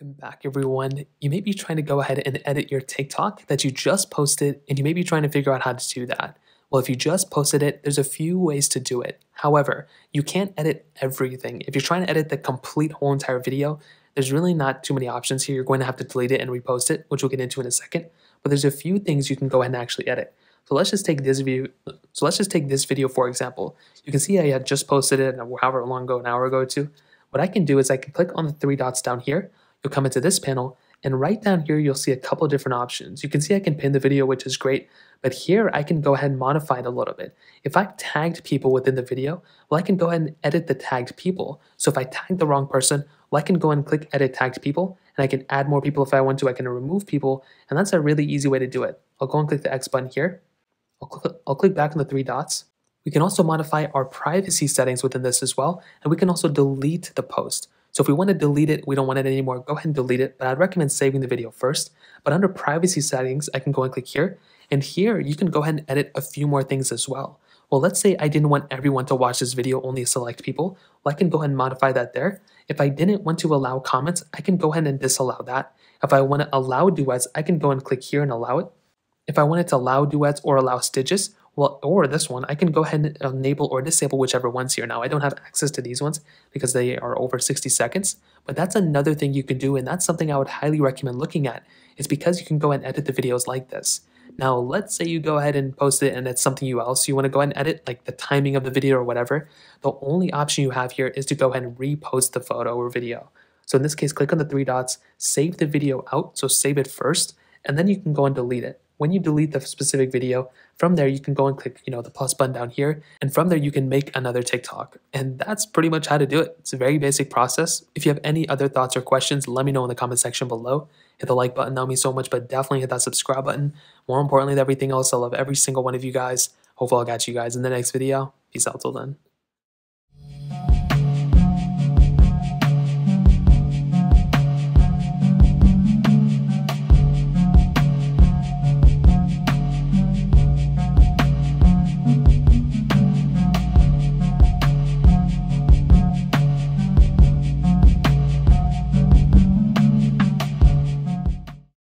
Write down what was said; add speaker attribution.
Speaker 1: Welcome back, everyone. You may be trying to go ahead and edit your TikTok that you just posted, and you may be trying to figure out how to do that. Well, if you just posted it, there's a few ways to do it. However, you can't edit everything. If you're trying to edit the complete whole entire video, there's really not too many options here. You're going to have to delete it and repost it, which we'll get into in a second. But there's a few things you can go ahead and actually edit. So let's just take this video. For example. You can see I had just posted it however long ago, an hour ago or two. What I can do is I can click on the three dots down here. You'll come into this panel, and right down here, you'll see a couple of different options. You can see I can pin the video, which is great, but here I can go ahead and modify it a little bit. If I've tagged people within the video, well, I can go ahead and edit the tagged people. So if I tag the wrong person, well, I can go and click edit tagged people, and I can add more people if I want to. I can remove people, and that's a really easy way to do it. I'll go and click the X button here. I'll click back on the three dots. We can also modify our privacy settings within this as well, and we can also delete the post. So if we want to delete it, we don't want it anymore, go ahead and delete it, but I'd recommend saving the video first. But under privacy settings, I can go and click here, and here you can go ahead and edit a few more things as well. Well, let's say I didn't want everyone to watch this video, only select people. Well, I can go ahead and modify that there. If I didn't want to allow comments, I can go ahead and disallow that. If I want to allow duets, I can go and click here and allow it. If I wanted to allow duets or allow stitches, well, or this one, I can go ahead and enable or disable whichever one's here. Now, I don't have access to these ones because they are over 60 seconds, but that's another thing you can do, and that's something I would highly recommend looking at. It's because you can go and edit the videos like this. Now, let's say you go ahead and post it and it's something else you want to go ahead and edit, like the timing of the video or whatever. The only option you have here is to go ahead and repost the photo or video. So in this case, click on the three dots, save the video out, so save it first, and then you can go and delete it. When you delete the specific video, from there you can go and click, the plus button down here, and from there you can make another TikTok. And that's pretty much how to do it. It's a very basic process. If you have any other thoughts or questions, let me know in the comment section below. Hit the like button, that would mean so much, but definitely hit that subscribe button. More importantly than everything else, I love every single one of you guys. Hopefully I'll catch you guys in the next video. Peace out till then.